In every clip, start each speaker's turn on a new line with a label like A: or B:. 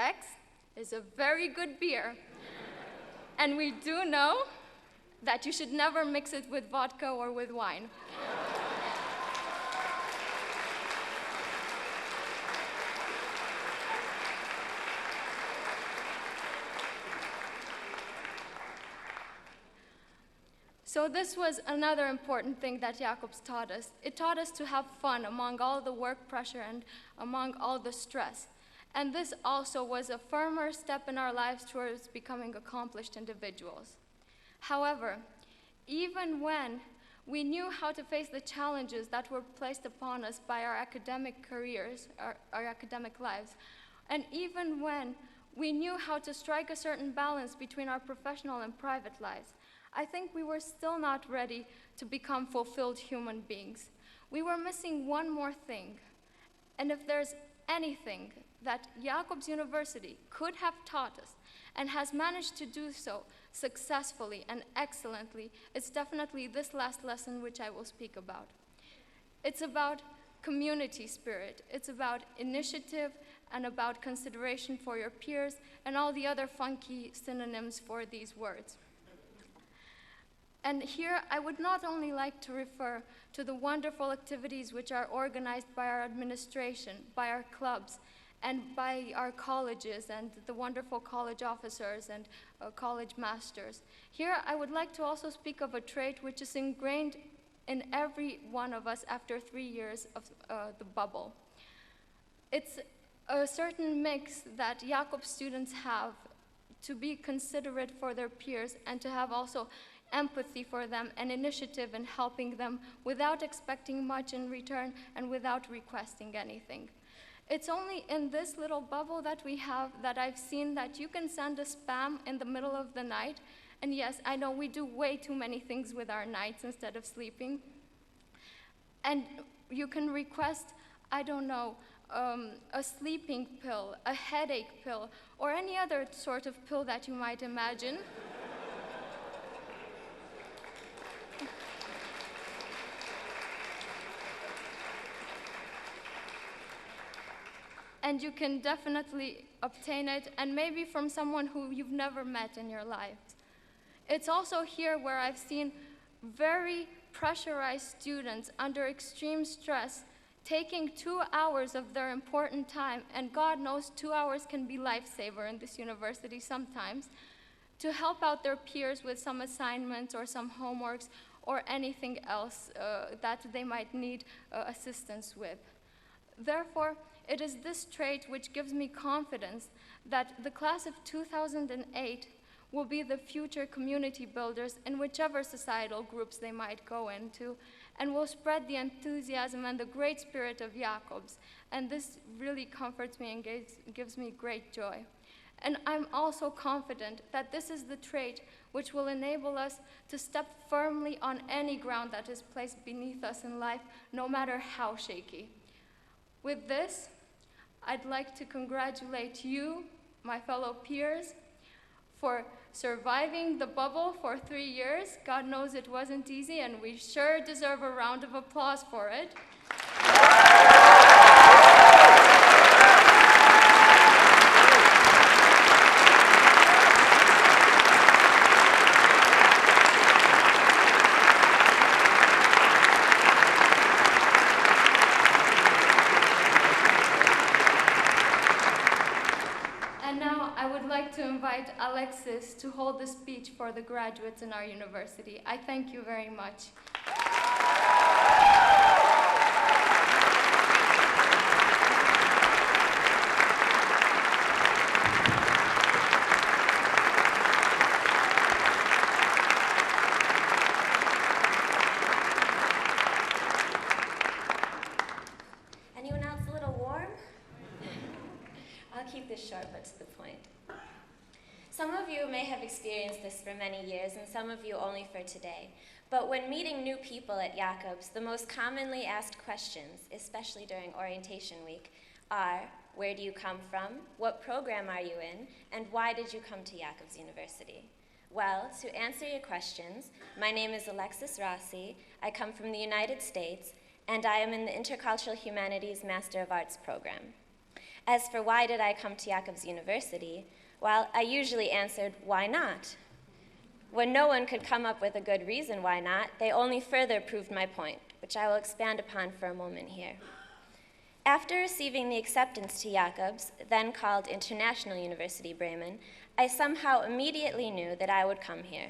A: Beck's is a very good beer. And we do know that you should never mix it with vodka or with wine. So this was another important thing that Jacobs taught us. It taught us to have fun among all the work pressure and among all the stress. And this also was a firmer step in our lives towards becoming accomplished individuals. However, even when we knew how to face the challenges that were placed upon us by our academic careers, our academic lives, and even when we knew how to strike a certain balance between our professional and private lives, I think we were still not ready to become fulfilled human beings. We were missing one more thing. And if there's anything that Jacobs University could have taught us and has managed to do so successfully and excellently, it's definitely this last lesson which I will speak about. It's about community spirit. It's about initiative and about consideration for your peers and all the other funky synonyms for these words. And here, I would not only like to refer to the wonderful activities which are organized by our administration, by our clubs, and by our colleges and the wonderful college officers and college masters. Here, I would like to also speak of a trait which is ingrained in every one of us after 3 years of the bubble. It's a certain mix that Jacobs students have to be considerate for their peers and to have also empathy for them and initiative in helping them without expecting much in return and without requesting anything. It's only in this little bubble that we have that I've seen that you can send a spam in the middle of the night. And yes, I know we do way too many things with our nights instead of sleeping. And you can request, I don't know, a sleeping pill, a headache pill, or any other sort of pill that you might imagine. And you can definitely obtain it, and maybe from someone who you've never met in your lives. It's also here where I've seen very pressurized students under extreme stress taking 2 hours of their important time, and God knows 2 hours can be lifesaver in this university sometimes, to help out their peers with some assignments or some homeworks or anything else that they might need assistance with. Therefore, it is this trait which gives me confidence that the class of 2008 will be the future community builders in whichever societal groups they might go into, and will spread the enthusiasm and the great spirit of Jacobs. And this really comforts me and gives me great joy. And I'm also confident that this is the trait which will enable us to step firmly on any ground that is placed beneath us in life, no matter how shaky. With this, I'd like to congratulate you, my fellow peers, for surviving the bubble for 3 years. God knows it wasn't easy, and we sure deserve a round of applause for it. To invite Alexis to hold the speech for the graduates in our university. I thank you very much.
B: Anyone else a little warm? I'll keep this short but to the point. Some of you may have experienced this for many years, and some of you only for today. But when meeting new people at Jacobs, the most commonly asked questions, especially during orientation week, are, where do you come from, what program are you in, and why did you come to Jacobs University? Well, to answer your questions, my name is Alexis Rossi, I come from the United States, and I am in the Intercultural Humanities Master of Arts program. As for why did I come to Jacobs University, well, I usually answered, why not? When no one could come up with a good reason why not, they only further proved my point, which I will expand upon for a moment here. After receiving the acceptance to Jacobs, then called International University Bremen, I somehow immediately knew that I would come here,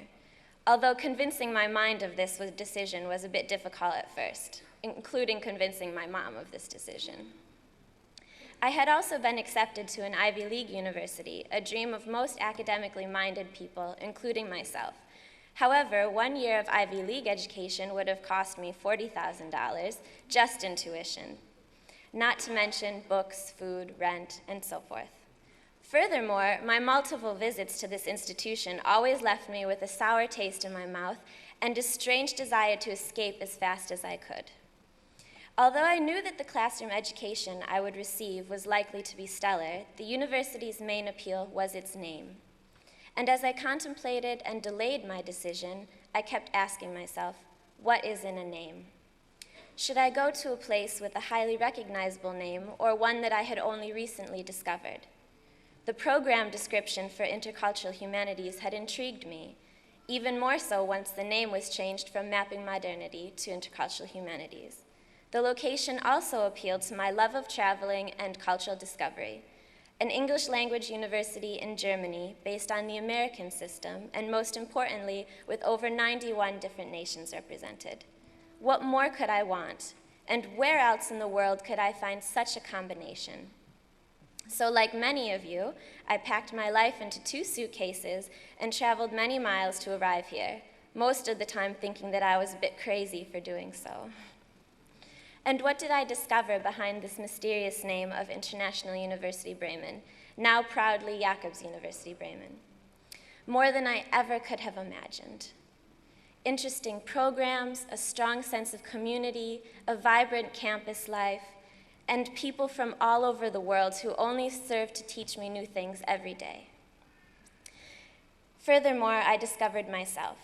B: although convincing my mind of this decision was a bit difficult at first, including convincing my mom of this decision. I had also been accepted to an Ivy League university, a dream of most academically minded people, including myself. However, 1 year of Ivy League education would have cost me $40,000 just in tuition, not to mention books, food, rent, and so forth. Furthermore, my multiple visits to this institution always left me with a sour taste in my mouth and a strange desire to escape as fast as I could. Although I knew that the classroom education I would receive was likely to be stellar, the university's main appeal was its name. And as I contemplated and delayed my decision, I kept asking myself, what is in a name? Should I go to a place with a highly recognizable name or one that I had only recently discovered? The program description for intercultural humanities had intrigued me, even more so once the name was changed from Mapping Modernity to Intercultural Humanities. The location also appealed to my love of traveling and cultural discovery. An English language university in Germany based on the American system, and most importantly, with over 91 different nations represented. What more could I want? And where else in the world could I find such a combination? So like many of you, I packed my life into 2 suitcases and traveled many miles to arrive here, most of the time thinking that I was a bit crazy for doing so. And what did I discover behind this mysterious name of International University Bremen, now proudly Jacobs University Bremen? More than I ever could have imagined. Interesting programs, a strong sense of community, a vibrant campus life, and people from all over the world who only serve to teach me new things every day. Furthermore, I discovered myself.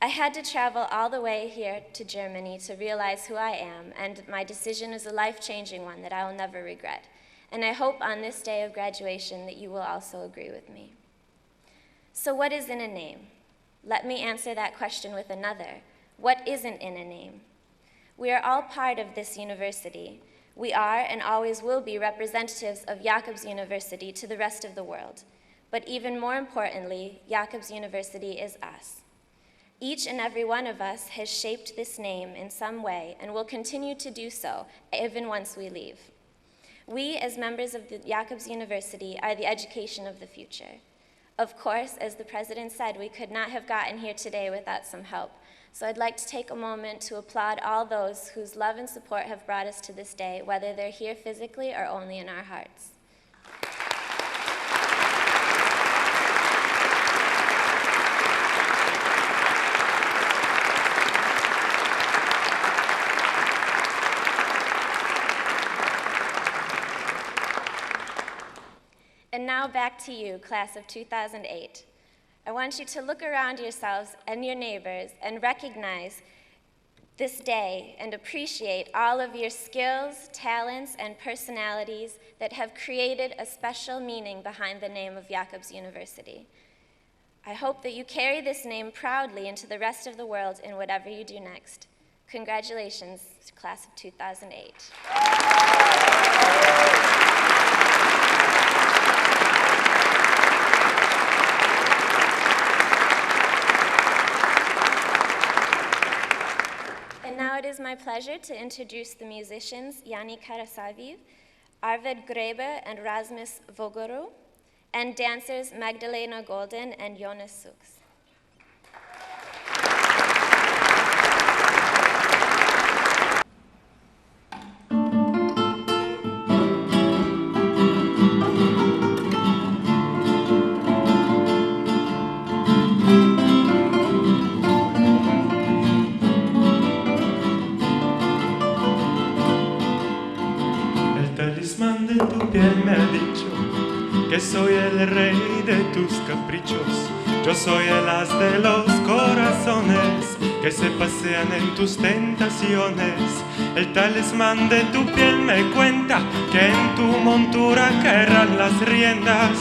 B: I had to travel all the way here to Germany to realize who I am, and my decision is a life-changing one that I will never regret. And I hope on this day of graduation that you will also agree with me. So what is in a name? Let me answer that question with another. What isn't in a name? We are all part of this university. We are and always will be representatives of Jacobs University to the rest of the world. But even more importantly, Jacobs University is us. Each and every one of us has shaped this name in some way and will continue to do so even once we leave. We, as members of the Jacobs University, are the education of the future. Of course, as the president said, we could not have gotten here today without some help. So I'd like to take a moment to applaud all those whose love and support have brought us to this day, whether they're here physically or only in our hearts. And now back to you, class of 2008. I want you to look around yourselves and your neighbors and recognize this day and appreciate all of your skills, talents, and personalities that have created a special meaning behind the name of Jacobs University. I hope that you carry this name proudly into the rest of the world in whatever you do next. Congratulations, class of 2008. And now it is my pleasure to introduce the musicians Yani Arvid Grebe and Rasmus Vogoru, and dancers Magdalena Golden and Jonas Sux.
C: De tu piel me ha dicho que soy el rey de tus caprichos. Yo soy el as de los corazones que se pasean en tus tentaciones. El talismán de tu piel me cuenta que en tu montura querrán las riendas.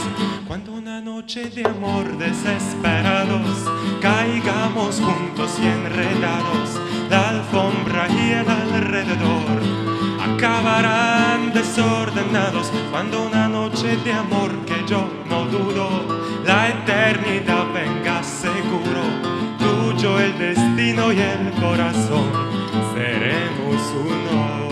C: Cuando una noche de amor desesperados caigamos juntos y enredados, la alfombra y el alrededor acabarán desordenados. Cuando una noche de amor que yo no dudo, la eternidad venga seguro, tuyo el destino y el corazón, seremos uno.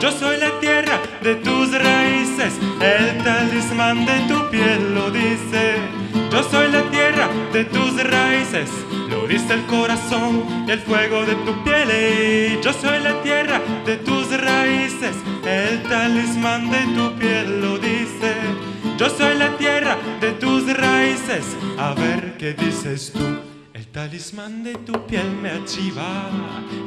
C: Yo soy la tierra de tus raíces, el talismán de tu piel lo dice. Yo soy la tierra de tus raíces, lo dice el corazón y el fuego de tu piel. Yo soy la tierra de tus raíces, el talismán de tu piel lo dice. Yo soy la tierra de tus raíces, a ver qué dices tú. El talismán de tu piel me archiva,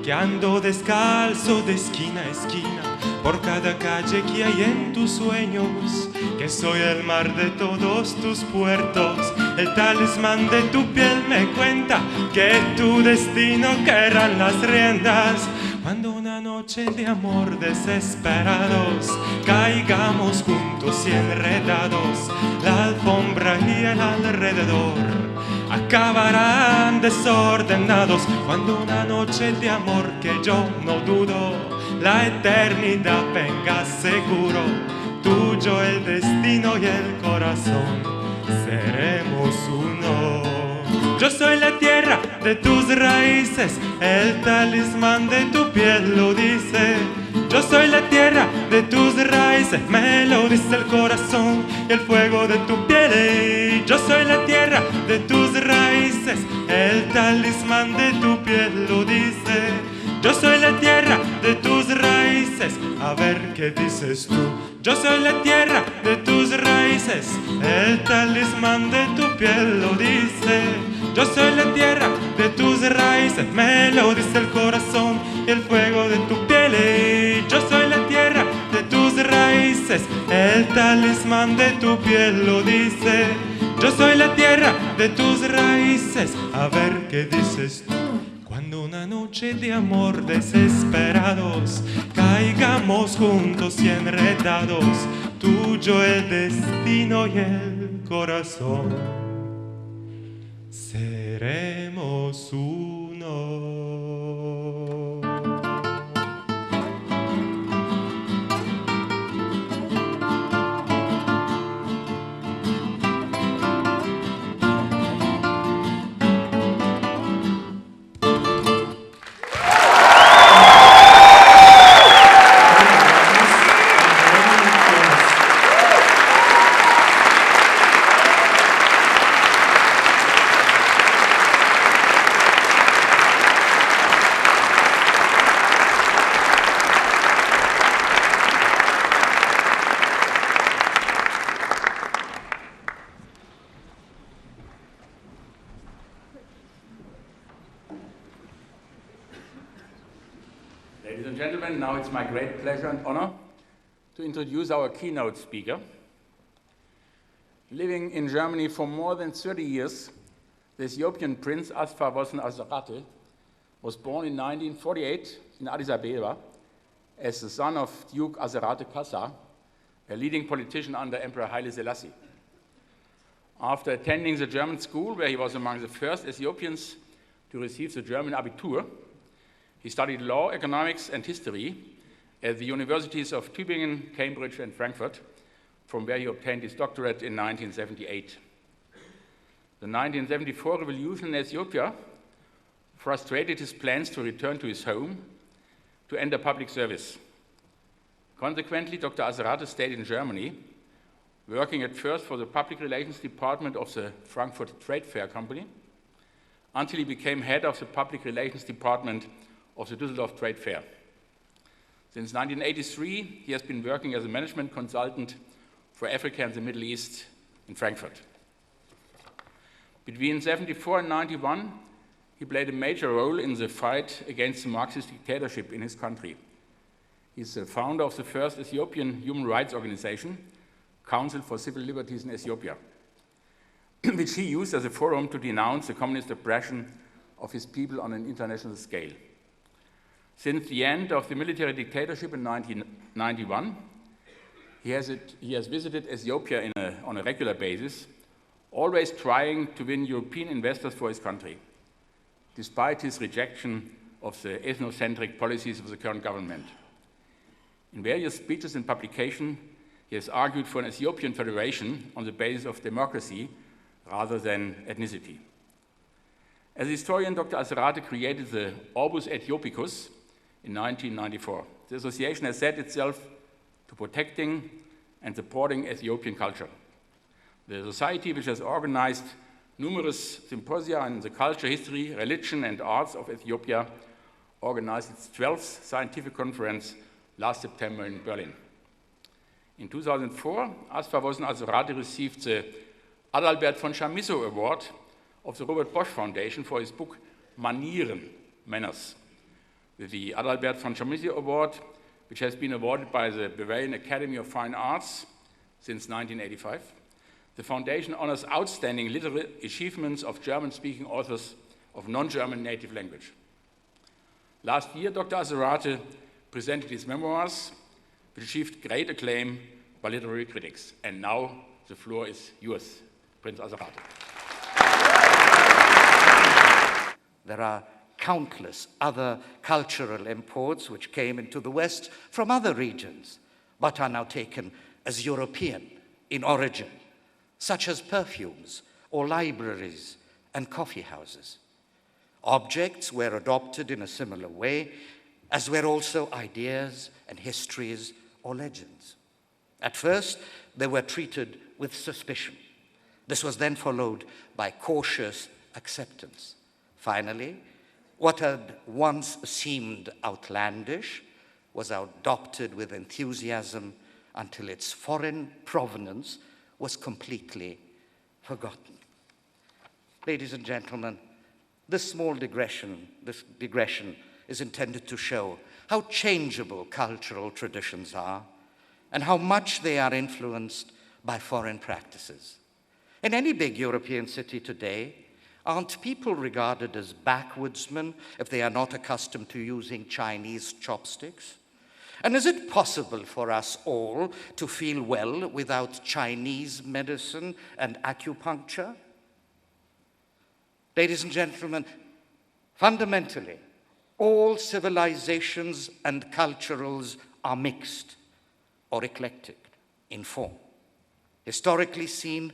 C: que ando descalzo de esquina a esquina, por cada calle que hay en tus sueños, que soy el mar de todos tus puertos. El talismán de tu piel me cuenta que tu destino querrán las riendas. Cuando una noche de amor desesperados caigamos juntos y enredados, la alfombra y el alrededor acabarán desordenados. Cuando una noche de amor que yo no dudo, la eternidad venga seguro, tuyo el destino y el corazón, seremos uno. Yo soy la tierra de tus raíces, el talismán de tu piel lo dice. Yo soy la tierra de tus raíces, me lo dice el corazón y el fuego de tu piel. Yo soy la tierra de tus raíces, el talismán de tu piel lo dice. Yo soy la tierra de tus raíces, a ver qué dices tú. Yo soy la tierra de tus raíces, el talismán de tu piel lo dice. Yo soy la tierra de tus raíces, me lo dice el corazón y el fuego de tu piel. Yo soy la tierra de tus raíces, el talismán de tu piel lo dice. Yo soy la tierra de tus raíces, a ver qué dices tú. Cuando una noche de amor desesperados caigamos juntos y enredados, tuyo el destino y el corazón, seremos uno.
D: Ladies and gentlemen, now it's my great pleasure and honor to introduce our keynote speaker. Living in Germany for more than 30 years, the Ethiopian prince Asfaw Asarate was born in 1948 in Addis Ababa as the son of Duke Asarate Kassa, a leading politician under Emperor Haile Selassie. After attending the German school, where he was among the first Ethiopians to receive the German Abitur, he studied law, economics, and history at the universities of Tübingen, Cambridge, and Frankfurt, from where he obtained his doctorate in 1978. The 1974 revolution in Ethiopia frustrated his plans to return to his home to enter public service. Consequently, Dr. Asarate stayed in Germany, working at first for the public relations department of the Frankfurt Trade Fair Company, until he became head of the public relations department of the Düsseldorf Trade Fair. Since 1983, he has been working as a management consultant for Africa and the Middle East in Frankfurt. Between 1974 and 1991, he played a major role in the fight against the Marxist dictatorship in his country. He's the founder of the first Ethiopian human rights organization, Council for Civil Liberties in Ethiopia, which he used as a forum to denounce the communist oppression of his people on an international scale. Since the end of the military dictatorship in 1991, he has visited Ethiopia on a regular basis, always trying to win European investors for his country, despite his rejection of the ethnocentric policies of the current government. In various speeches and publications, he has argued for an Ethiopian federation on the basis of democracy rather than ethnicity. As a historian, Dr. Aserate created the Orbus Ethiopicus in 1994. The association has set itself to protecting and supporting Ethiopian culture. The society, which has organized numerous symposia on the culture, history, religion, and arts of Ethiopia, organized its 12th scientific conference last September in Berlin. In 2004, Asfa Wossen Aserate received the Adalbert von Chamisso Award of the Robert Bosch Foundation for his book Manieren, Manners. With the Adalbert von Chamisso Award, which has been awarded by the Bavarian Academy of Fine Arts since 1985, the foundation honors outstanding literary achievements of German-speaking authors of non-German native language. Last year, Dr. Aserate presented his memoirs, which achieved great acclaim by literary critics. And now the floor is yours, Prince Aserate.
E: There are countless other cultural imports which came into the West from other regions, but are now taken as European in origin, such as perfumes or libraries and coffee houses. Objects were adopted in a similar way, as were also ideas and histories or legends. At first, they were treated with suspicion. This was then followed by cautious acceptance. Finally, what had once seemed outlandish was adopted with enthusiasm until its foreign provenance was completely forgotten. Ladies and gentlemen, this digression is intended to show how changeable cultural traditions are and how much they are influenced by foreign practices. In any big European city today, aren't people regarded as backwoodsmen if they are not accustomed to using Chinese chopsticks? And is it possible for us all to feel well without Chinese medicine and acupuncture? Ladies and gentlemen, fundamentally, all civilizations and cultures are mixed or eclectic in form. Historically seen,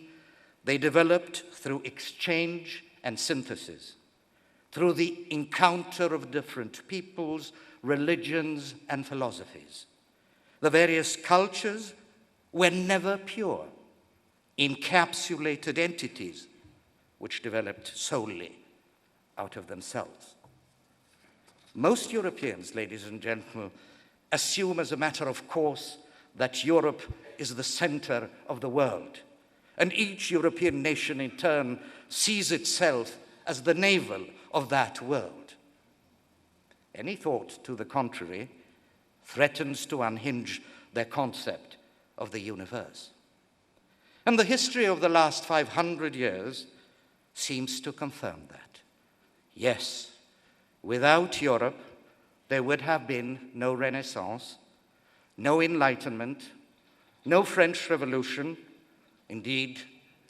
E: they developed through exchange and synthesis, through the encounter of different peoples, religions, and philosophies. The various cultures were never pure, encapsulated entities which developed solely out of themselves. Most Europeans, ladies and gentlemen, assume as a matter of course that Europe is the center of the world, and each European nation in turn sees itself as the navel of that world. Any thought to the contrary threatens to unhinge their concept of the universe. And the history of the last 500 years seems to confirm that. Yes, without Europe, there would have been no Renaissance, no Enlightenment, no French Revolution, indeed,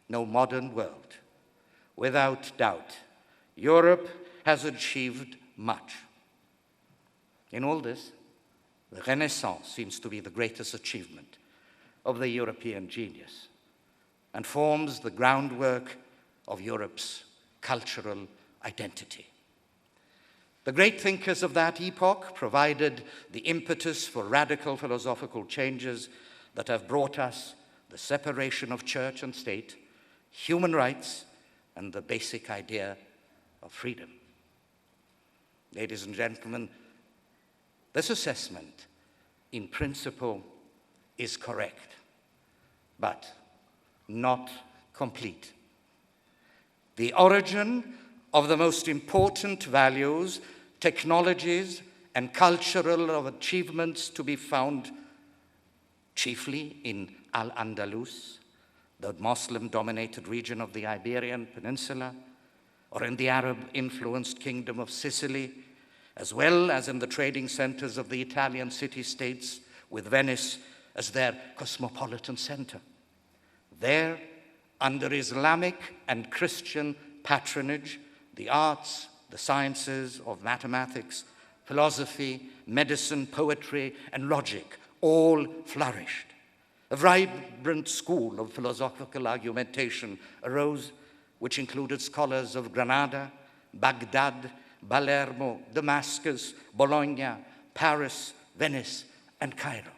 E: no modern world. Without doubt, Europe has achieved much. In all this, the Renaissance seems to be the greatest achievement of the European genius and forms the groundwork of Europe's cultural identity. The great thinkers of that epoch provided the impetus for radical philosophical changes that have brought us the separation of church and state, human rights, and the basic idea of freedom. Ladies and gentlemen, this assessment, in principle, is correct, but not complete. The origin of the most important values, technologies, and cultural achievements to be found chiefly in Al-Andalus, the Muslim-dominated region of the Iberian Peninsula, or in the Arab-influenced kingdom of Sicily, as well as in the trading centers of the Italian city-states, with Venice as their cosmopolitan center. There, under Islamic and Christian patronage, the arts, the sciences of mathematics, philosophy, medicine, poetry, and logic all flourished. A vibrant school of philosophical argumentation arose, which included scholars of Granada, Baghdad, Palermo, Damascus, Bologna, Paris, Venice, and Cairo.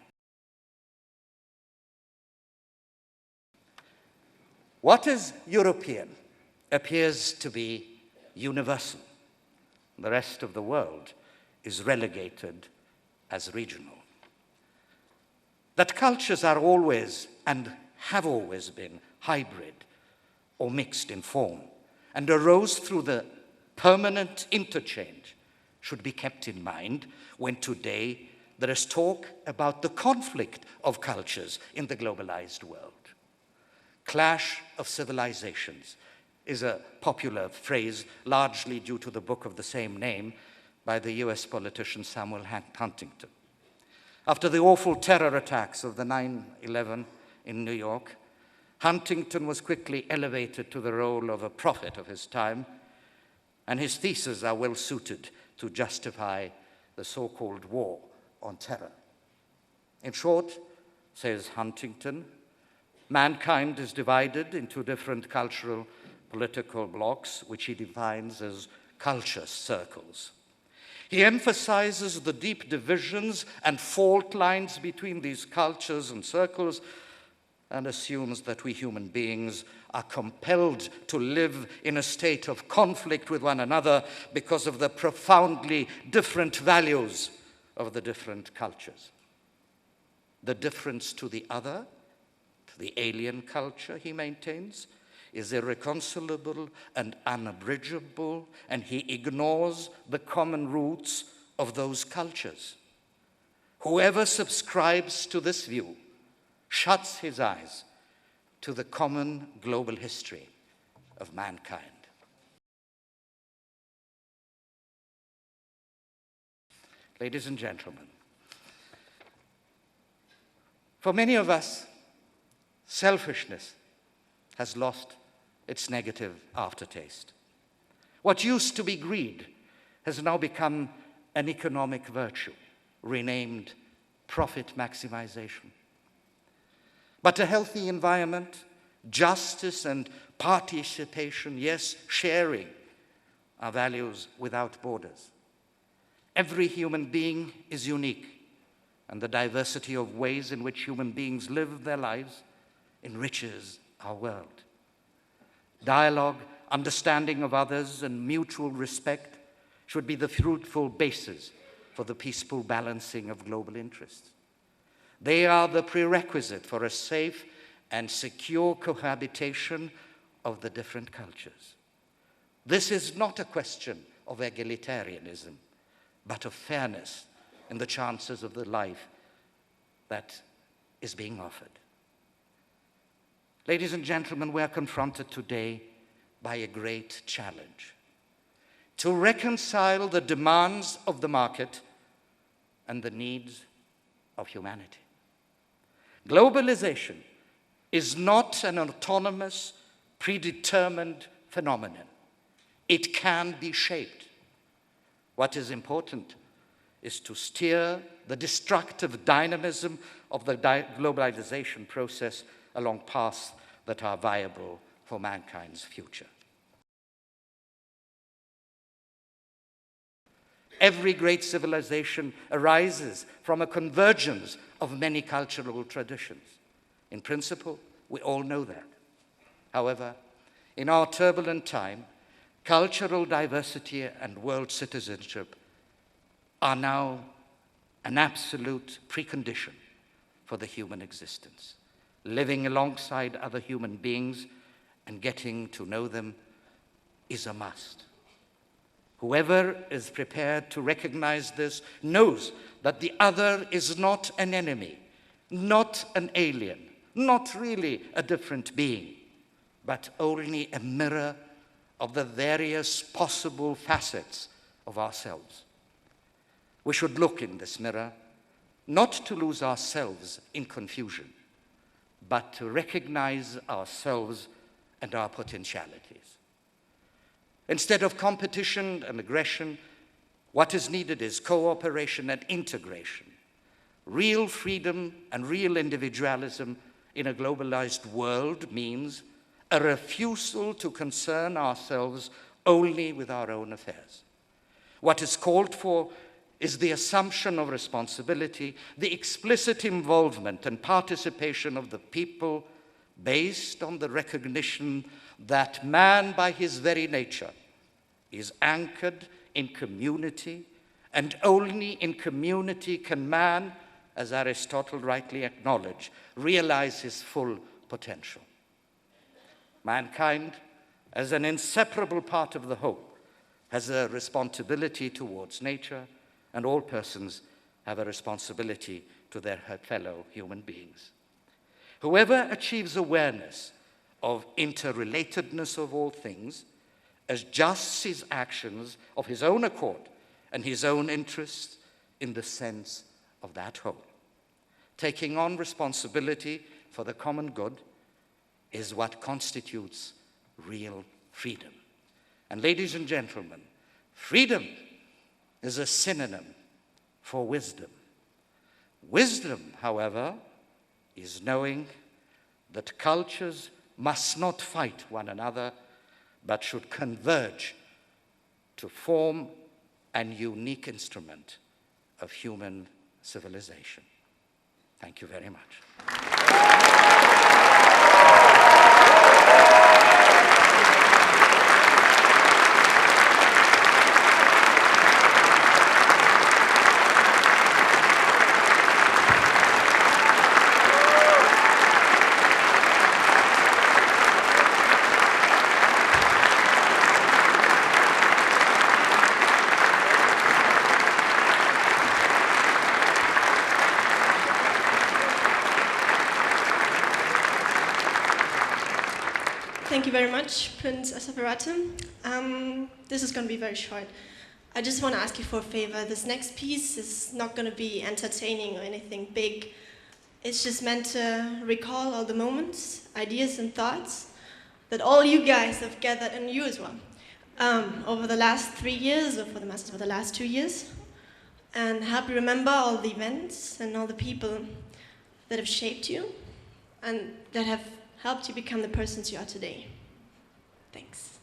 E: What is European appears to be universal. The rest of the world is relegated as regional. That cultures are always and have always been hybrid or mixed in form and arose through the permanent interchange should be kept in mind when today there is talk about the conflict of cultures in the globalized world. Clash of civilizations is a popular phrase, largely due to the book of the same name by the US politician Samuel Huntington. After the awful terror attacks of the 9/11 in New York, Huntington was quickly elevated to the role of a prophet of his time, and his theses are well suited to justify the so-called war on terror. In short, says Huntington, mankind is divided into different cultural, political blocs, which he defines as culture circles. He emphasizes the deep divisions and fault lines between these cultures and circles and assumes that we human beings are compelled to live in a state of conflict with one another because of the profoundly different values of the different cultures. The difference to the other, to the alien culture, he maintains, is irreconcilable and unabridgeable, and he ignores the common roots of those cultures. Whoever subscribes to this view shuts his eyes to the common global history of mankind. Ladies and gentlemen, for many of us, selfishness has lost its negative aftertaste. What used to be greed has now become an economic virtue, renamed profit maximization. But a healthy environment, justice and participation, yes, sharing, are values without borders. Every human being is unique, and the diversity of ways in which human beings live their lives enriches our world. Dialogue, understanding of others, and mutual respect should be the fruitful basis for the peaceful balancing of global interests. They are the prerequisite for a safe and secure cohabitation of the different cultures. This is not a question of egalitarianism, but of fairness in the chances of the life that is being offered. Ladies and gentlemen, we are confronted today by a great challenge: to reconcile the demands of the market and the needs of humanity. Globalization is not an autonomous, predetermined phenomenon. It can be shaped. What is important is to steer the destructive dynamism of the globalization process along paths that are viable for mankind's future. Every great civilization arises from a convergence of many cultural traditions. In principle, we all know that. However, in our turbulent time, cultural diversity and world citizenship are now an absolute precondition for the human existence. Living alongside other human beings and getting to know them is a must. Whoever is prepared to recognize this knows that the other is not an enemy, not an alien, not really a different being, but only a mirror of the various possible facets of ourselves. We should look in this mirror, not to lose ourselves in confusion, but to recognize ourselves and our potentialities. Instead of competition and aggression, what is needed is cooperation and integration. Real freedom and real individualism in a globalized world means a refusal to concern ourselves only with our own affairs. What is called for is the assumption of responsibility, the explicit involvement and participation of the people based on the recognition that man, by his very nature, is anchored in community, and only in community can man, as Aristotle rightly acknowledged, realize his full potential. Mankind, as an inseparable part of the whole, has a responsibility towards nature, and all persons have a responsibility to their fellow human beings. Whoever achieves awareness of interrelatedness of all things adjusts his actions of his own accord and his own interests in the sense of that whole. Taking on responsibility for the common good is what constitutes real freedom. And ladies and gentlemen, freedom is a synonym for wisdom. Wisdom, however, is knowing that cultures must not fight one another, but should converge to form an unique instrument of human civilization. Thank you very much.
F: Thank you very much, Prince Asafaratu. This is going to be very short. I just want to ask you for a favor. This next piece is not going to be entertaining or anything big. It's just meant to recall all the moments, ideas, and thoughts that all you guys have gathered, and you as well, over the last 3 years, or for the Masters, over the last 2 years, and help you remember all the events and all the people that have shaped you and that have helped you become the persons you are today. Thanks.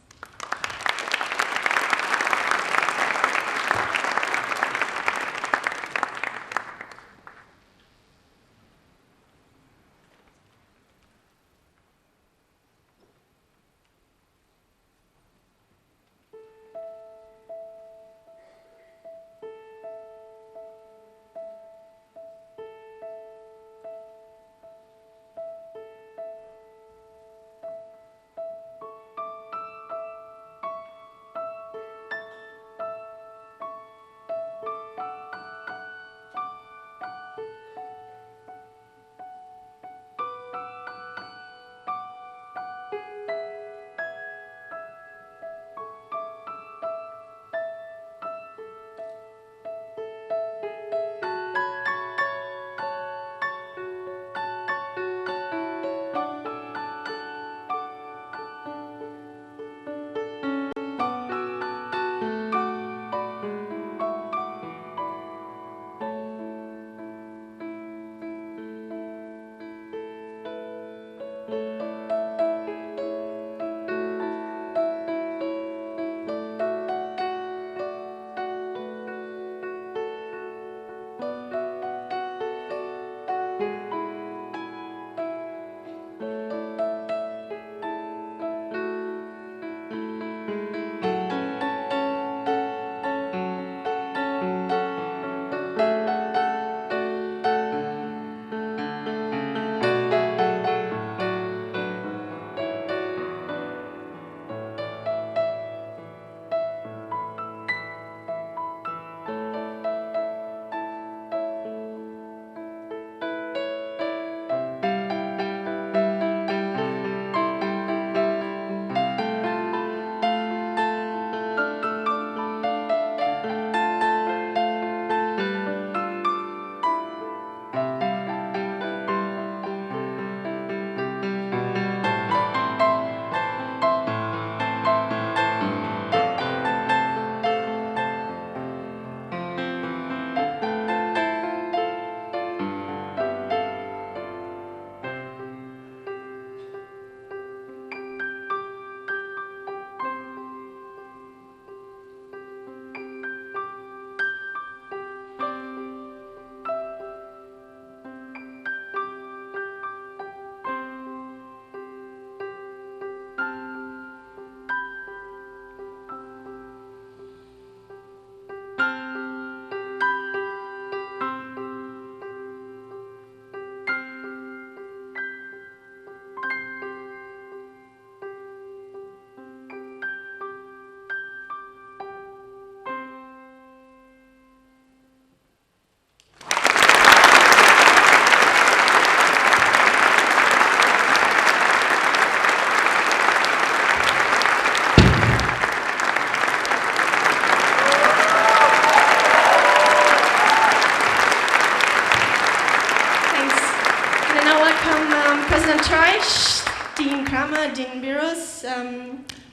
F: Anna Dean Biros,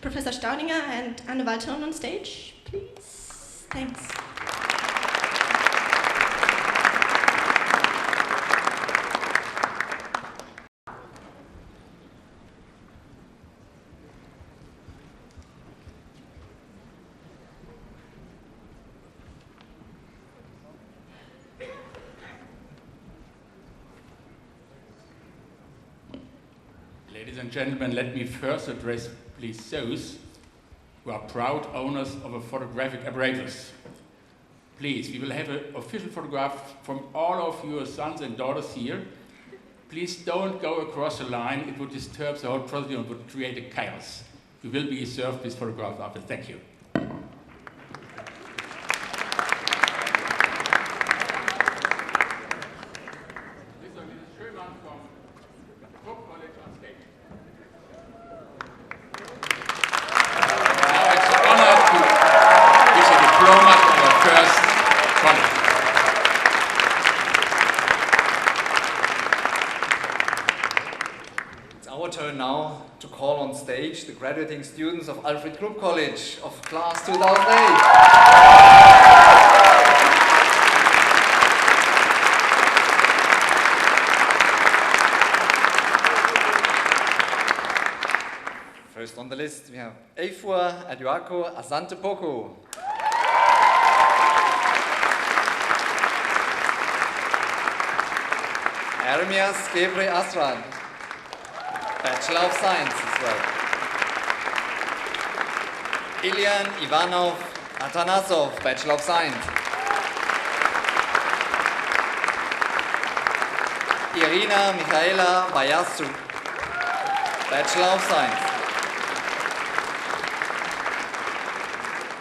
F: Professor Staudinger, and Anne Walton on stage, please. Thanks.
D: Ladies and gentlemen, let me first address please those who are proud owners of a photographic apparatus. Please, we will have an official photograph from all of your sons and daughters here. Please don't go across the line, it would disturb the whole procedure and would create a chaos. You will be served this photograph after. Thank you.
G: The graduating students of Alfred Krupp College of class 2008. First on the list we have Eifua Aduako Asante Poku. Ermias Gebre Asrad, Bachelor of Science as well. Ilian Ivanov Atanasov, Bachelor of Science. Irina Michaela Bayasu, Bachelor of Science.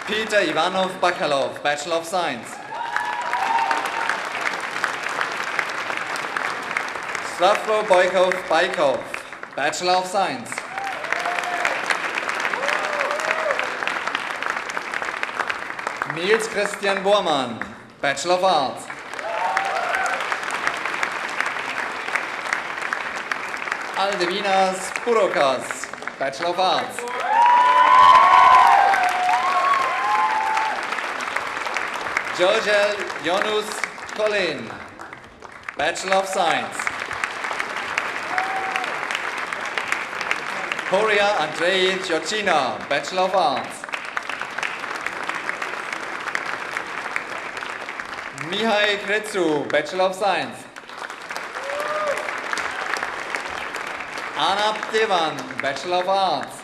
G: Peter Ivanov Bakalov, Bachelor of Science. Slavko Boykov Baikov, Bachelor of Science. Niels Christian Bormann, Bachelor of Arts. Aldevinas Purokas, Bachelor of Arts. Georgel Jonus Colin, Bachelor of Science. Horia Andrei Georgina, Bachelor of Arts. Mihai Kretsu, Bachelor of Science. Anap Devan, Bachelor of Arts.